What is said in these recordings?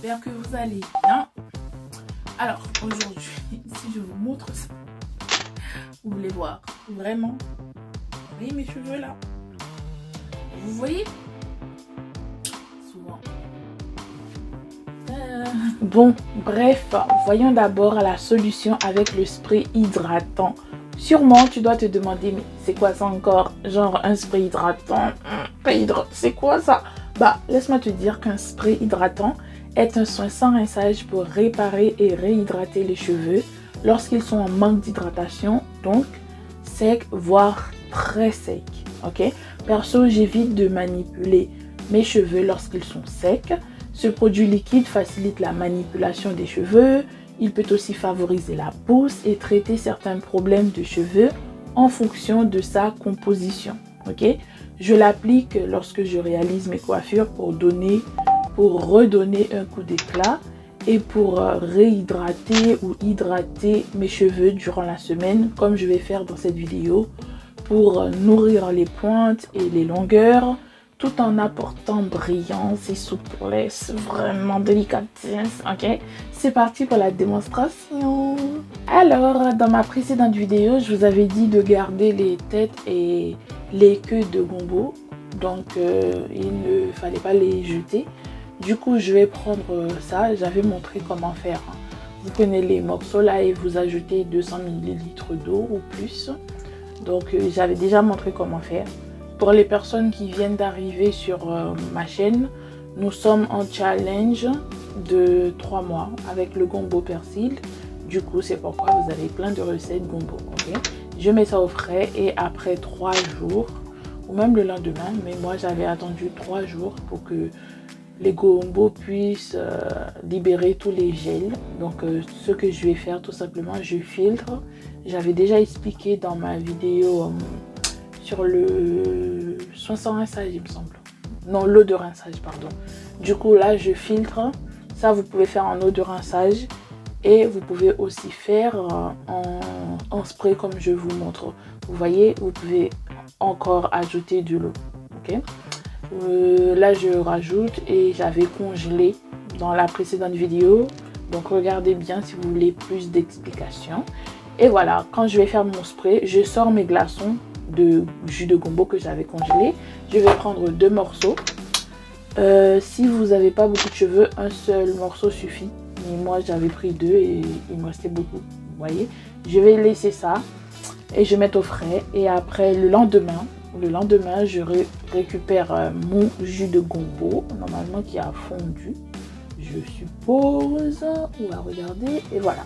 j'espère que vous allez bien. Alors aujourd'hui, si je vous montre ça, vous voulez voir vraiment, vous voyez mes cheveux là, vous voyez souvent. Bon, bref, voyons d'abord la solution avec le spray hydratant. Sûrement, tu dois te demander, mais c'est quoi ça encore? Genre un spray hydratant, c'est quoi ça? Bah, laisse-moi te dire qu'un spray hydratant est un soin sans rinçage pour réparer et réhydrater les cheveux lorsqu'ils sont en manque d'hydratation, donc secs, voire très secs. Ok? Perso, j'évite de manipuler mes cheveux lorsqu'ils sont secs. Ce produit liquide facilite la manipulation des cheveux. Il peut aussi favoriser la pousse et traiter certains problèmes de cheveux en fonction de sa composition. Ok? Je l'applique lorsque je réalise mes coiffures pour redonner un coup d'éclat et pour réhydrater ou hydrater mes cheveux durant la semaine, comme je vais faire dans cette vidéo, pour nourrir les pointes et les longueurs, tout en apportant brillance et souplesse, vraiment délicatesse, ok? C'est parti pour la démonstration. Alors, dans ma précédente vidéo, je vous avais dit de garder les têtes et les queues de gombo, donc il ne fallait pas les jeter. Du coup, je vais prendre ça, j'avais montré comment faire. Vous prenez les morceaux là et vous ajoutez 200 ml d'eau ou plus. Donc, j'avais déjà montré comment faire. Pour les personnes qui viennent d'arriver sur ma chaîne, nous sommes en challenge de 3 mois avec le gombo persil. Du coup, c'est pourquoi vous avez plein de recettes gombo. Okay? Je mets ça au frais et après 3 jours, ou même le lendemain, mais moi j'avais attendu 3 jours pour que les gombo puissent libérer tous les gels. Donc ce que je vais faire tout simplement, je filtre. J'avais déjà expliqué dans ma vidéo sur le soin sans rinçage, il me semble. Non, l'eau de rinçage, pardon. Du coup, là, je filtre. Ça, vous pouvez faire en eau de rinçage. Et vous pouvez aussi faire en spray comme je vous montre. Vous voyez, vous pouvez encore ajouter de l'eau. Ok? Là, je rajoute et j'avais congelé dans la précédente vidéo. Donc, regardez bien si vous voulez plus d'explications. Et voilà, quand je vais faire mon spray, je sors mes glaçons de jus de gombo que j'avais congelé. Je vais prendre 2 morceaux. Si vous n'avez pas beaucoup de cheveux, un seul morceau suffit. Mais moi, j'avais pris 2 et il me restait beaucoup. Vous voyez, je vais laisser ça et je mets au frais. Et après, le lendemain, je récupère mon jus de gombo, normalement qui a fondu, je suppose. On va regarder et voilà.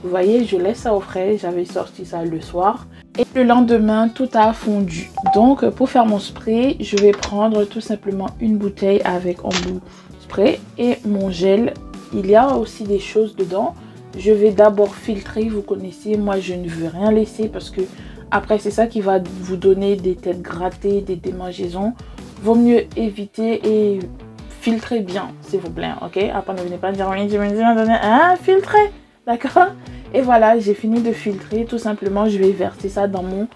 Vous voyez, je laisse ça au frais. J'avais sorti ça le soir. Et le lendemain, tout a fondu. Donc, pour faire mon spray, je vais prendre tout simplement une bouteille avec embout spray et mon gel. Il y a aussi des choses dedans. Je vais d'abord filtrer. Vous connaissez, moi, je ne veux rien laisser parce que après, c'est ça qui va vous donner des têtes grattées, des démangeaisons. Vaut mieux éviter et filtrer bien, s'il vous plaît. Ok? Après, ne venez pas dire oui, filtrer. D'accord? Et voilà, j'ai fini de filtrer. Tout simplement, je vais verser ça dans mon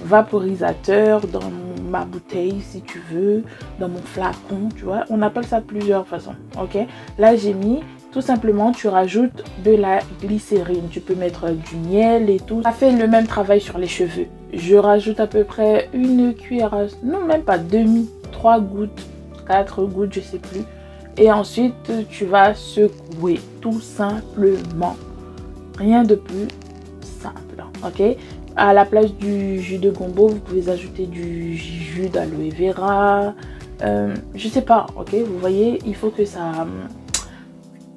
vaporisateur, dans ma bouteille si tu veux, dans mon flacon, tu vois. On appelle ça de plusieurs façons, ok? Là, j'ai mis, tout simplement, tu rajoutes de la glycérine. Tu peux mettre du miel et tout. Ça fait le même travail sur les cheveux. Je rajoute à peu près une cuillère, non, même pas demi, 3 gouttes, 4 gouttes, je sais plus. Et ensuite, tu vas secouer, tout simplement. Rien de plus simple, ok? À la place du jus de gombo, vous pouvez ajouter du jus d'aloe vera. Je sais pas, ok? Vous voyez, il faut que ça ait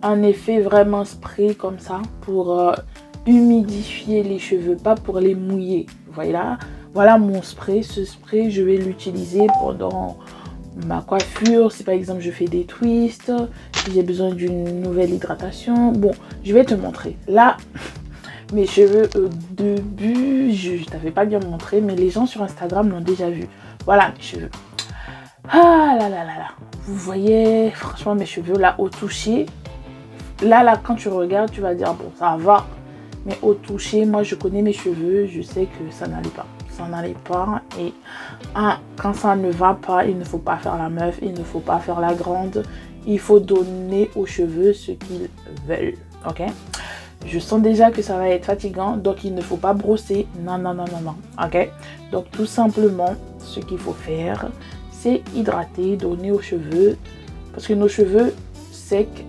un effet vraiment spray comme ça pour humidifier les cheveux, pas pour les mouiller. Vous voyez là? Voilà mon spray. Ce spray, je vais l'utiliser pendant ma coiffure. Si par exemple je fais des twists, si j'ai besoin d'une nouvelle hydratation. Bon, je vais te montrer. Là, mes cheveux au début, je t'avais pas bien montré, mais les gens sur Instagram l'ont déjà vu. Voilà mes cheveux. Ah là là là là. Vous voyez, franchement mes cheveux là au toucher. Là, quand tu regardes, tu vas dire bon, ça va. Mais au toucher, moi je connais mes cheveux, je sais que ça n'allait pas. ça n'allait pas. Et quand ça ne va pas, il ne faut pas faire la meuf, il ne faut pas faire la grande. Il faut donner aux cheveux ce qu'ils veulent, ok? Je sens déjà que ça va être fatigant, donc il ne faut pas brosser. Non, non, non, non, non, ok? Donc tout simplement, ce qu'il faut faire, c'est hydrater, donner aux cheveux. Parce que nos cheveux secs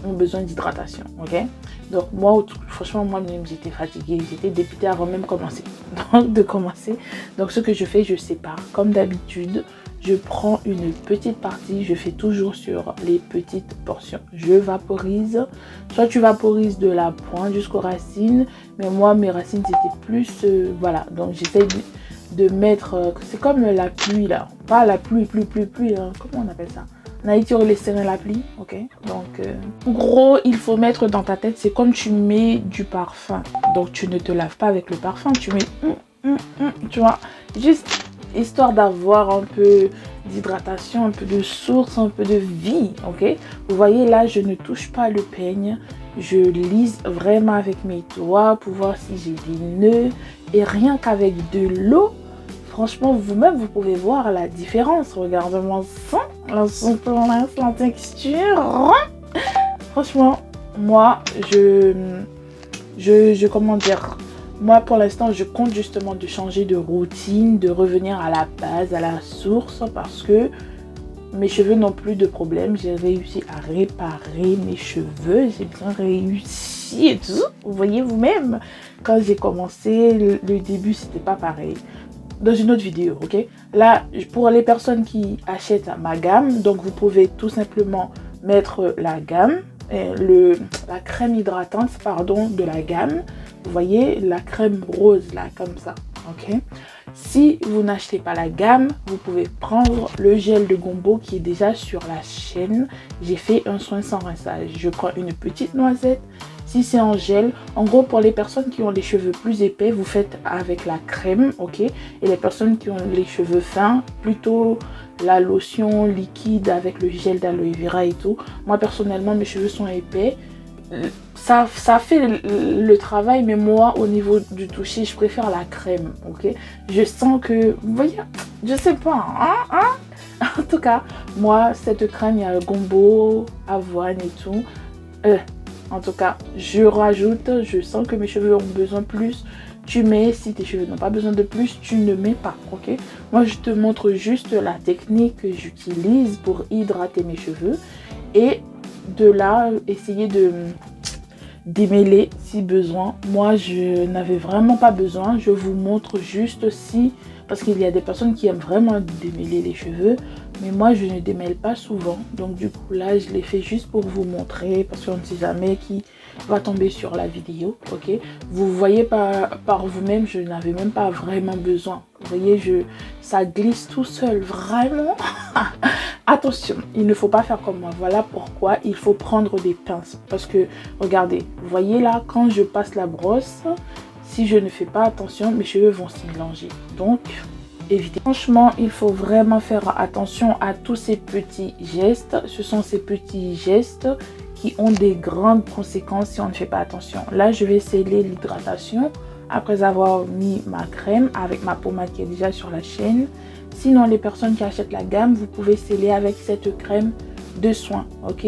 ont besoin d'hydratation, ok? Donc moi, franchement, moi-même, j'étais fatiguée, j'étais dépitée avant même de commencer. Donc ce que je fais, je sépare. Comme d'habitude, je prends une petite partie, je fais toujours sur les petites portions. Je vaporise. Soit tu vaporises de la pointe jusqu'aux racines, mais moi, mes racines, c'était plus... voilà, donc j'essaie de mettre... c'est comme la pluie, là. Pas la pluie, hein. Comment on appelle ça? En Haïti, on les serre la pluie, ok? Donc, en gros, il faut mettre dans ta tête, c'est comme tu mets du parfum. Donc, tu ne te laves pas avec le parfum, tu mets... tu vois, juste histoire d'avoir un peu d'hydratation, un peu de source, un peu de vie, ok? Vous voyez, là, je ne touche pas le peigne. Je lisse vraiment avec mes doigts pour voir si j'ai des nœuds. Et rien qu'avec de l'eau, franchement, vous-même, vous pouvez voir la différence. Regardez-moi ça, la souplesse, la texture. Franchement, moi, comment dire, moi, pour l'instant, je compte justement de changer de routine, de revenir à la base, à la source, parce que mes cheveux n'ont plus de problème. J'ai réussi à réparer mes cheveux, j'ai bien réussi et tout. Vous voyez vous-même, quand j'ai commencé, le début, c'était pas pareil. Dans une autre vidéo, ok? Là, pour les personnes qui achètent ma gamme, donc vous pouvez tout simplement mettre la gamme, la crème hydratante, pardon, de la gamme. Vous voyez, la crème rose, là, comme ça, ok? Si vous n'achetez pas la gamme, vous pouvez prendre le gel de gombo qui est déjà sur la chaîne. J'ai fait un soin sans rinçage. Je prends une petite noisette. Si c'est en gel, en gros, pour les personnes qui ont les cheveux plus épais, vous faites avec la crème, ok? Et les personnes qui ont les cheveux fins, plutôt la lotion liquide avec le gel d'aloe vera et tout. Moi, personnellement, mes cheveux sont épais. Ça fait le travail, mais moi, au niveau du toucher, je préfère la crème, ok? Je sens que, vous voyez, je sais pas, En tout cas, moi, cette crème, il y a le gombo, avoine et tout. En tout cas, je rajoute, je sens que mes cheveux ont besoin plus. Tu mets, si tes cheveux n'ont pas besoin de plus, tu ne mets pas, ok? Moi, je te montre juste la technique que j'utilise pour hydrater mes cheveux. Et de là, essayer de démêler si besoin. Moi, je n'avais vraiment pas besoin. Je vous montre juste si... Parce qu'il y a des personnes qui aiment vraiment démêler les cheveux. Mais moi, je ne démêle pas souvent. Donc, du coup, là, je l'ai fait juste pour vous montrer. Parce qu'on ne sait jamais qui va tomber sur la vidéo. Ok? Vous voyez par vous-même, je n'avais même pas vraiment besoin. Vous voyez, ça glisse tout seul. Vraiment. Attention, il ne faut pas faire comme moi. Voilà pourquoi il faut prendre des pinces. Parce que, regardez, vous voyez là, quand je passe la brosse... Si je ne fais pas attention, mes cheveux vont se mélanger. Donc, évitez. Franchement, il faut vraiment faire attention à tous ces petits gestes. Ce sont ces petits gestes qui ont des grandes conséquences si on ne fait pas attention. Là, je vais sceller l'hydratation après avoir mis ma crème avec ma pommade qui est déjà sur la chaîne. Sinon, les personnes qui achètent la gamme, vous pouvez sceller avec cette crème de soin. Ok?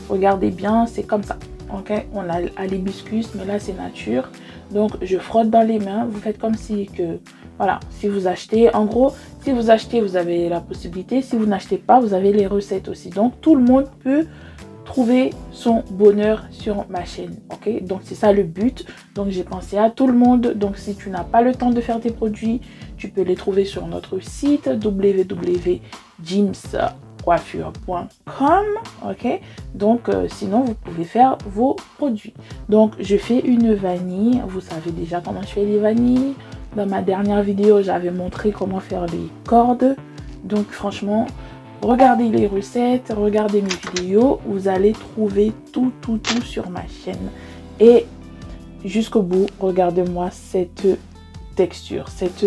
Regardez bien, c'est comme ça. Ok? On a l'hibiscus, mais là, c'est nature. Donc, je frotte dans les mains. Vous faites comme si que... Voilà, si vous achetez... En gros, si vous achetez, vous avez la possibilité. Si vous n'achetez pas, vous avez les recettes aussi. Donc, tout le monde peut trouver son bonheur sur ma chaîne. Ok? Donc, c'est ça le but. Donc, j'ai pensé à tout le monde. Donc, si tu n'as pas le temps de faire tes produits, tu peux les trouver sur notre site www.jimscoiffure.com. ok? Donc sinon vous pouvez faire vos produits. Donc je fais une vanille. Vous savez déjà comment je fais les vanilles. Dans ma dernière vidéo, j'avais montré comment faire les cordes. Donc franchement, regardez les recettes, regardez mes vidéos. Vous allez trouver tout sur ma chaîne. Et jusqu'au bout, regardez-moi cette texture, cette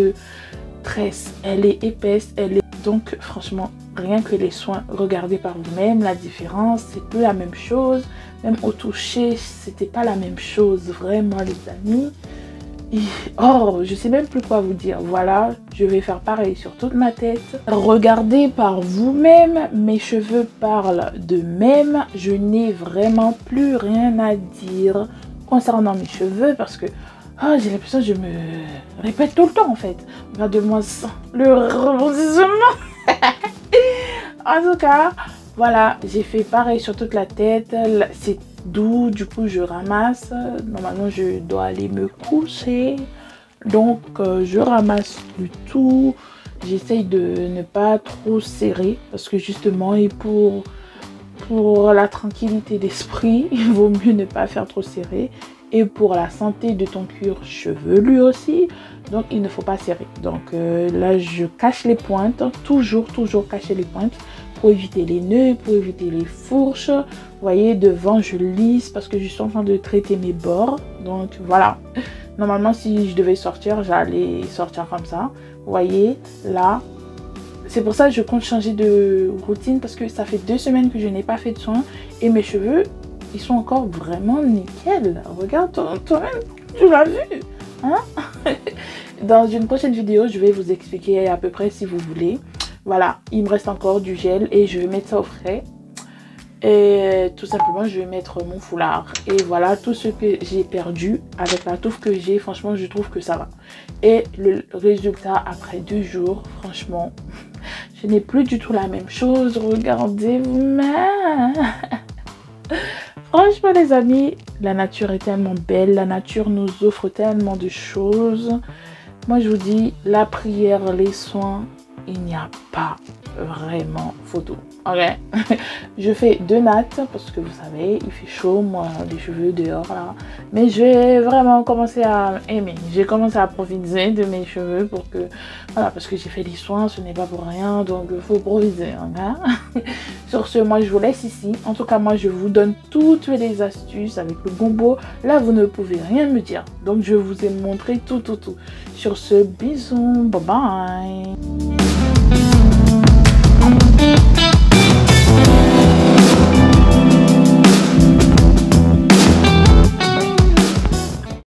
tresse. Elle est épaisse, elle est... Donc franchement, rien que les soins, regardez par vous-même la différence, c'est plus la même chose. Même au toucher, c'était pas la même chose, vraiment les amis. Oh, je sais même plus quoi vous dire. Voilà, je vais faire pareil sur toute ma tête. Regardez par vous-même, mes cheveux parlent d'eux-mêmes. Je n'ai vraiment plus rien à dire concernant mes cheveux parce que j'ai l'impression que je me répète tout le temps en fait. Regardez-moi ça, le rebondissement. En tout cas, voilà, j'ai fait pareil sur toute la tête. C'est doux, du coup je ramasse. Normalement je dois aller me coucher. Donc je ramasse le tout. J'essaye de ne pas trop serrer parce que justement et pour la tranquillité d'esprit, il vaut mieux ne pas faire trop serrer. Et pour la santé de ton cuir chevelu aussi, donc il ne faut pas serrer. Donc là je cache les pointes, toujours cacher les pointes pour éviter les nœuds, pour éviter les fourches. Vous voyez, devant je lisse parce que je suis en train de traiter mes bords. Donc voilà, normalement si je devais sortir, j'allais sortir comme ça. Vous voyez là, c'est pour ça que je compte changer de routine parce que ça fait 2 semaines que je n'ai pas fait de soins et mes cheveux ils sont encore vraiment nickel. Regarde toi-même, tu l'as vu, hein? Dans une prochaine vidéo, je vais vous expliquer à peu près si vous voulez. Voilà, il me reste encore du gel et je vais mettre ça au frais. Et tout simplement, je vais mettre mon foulard. Et voilà tout ce que j'ai perdu avec la touffe que j'ai. Franchement, je trouve que ça va. Et le résultat après 2 jours, franchement, je n'ai plus du tout la même chose. Regardez-vous. Franchement les amis, la nature est tellement belle, la nature nous offre tellement de choses. Moi je vous dis, la prière, les soins, il n'y a pas vraiment photo. Ok. Je fais 2 nattes parce que vous savez, il fait chaud, moi, les cheveux dehors là. Mais je vais vraiment commencer à aimer. J'ai commencé à profiter de mes cheveux pour que, voilà, parce que j'ai fait des soins, ce n'est pas pour rien, donc il faut profiter. Okay. Sur ce, moi je vous laisse ici. En tout cas, moi je vous donne toutes les astuces avec le gombo. Là, vous ne pouvez rien me dire. Donc je vous ai montré tout. Sur ce, bisous, bye bye.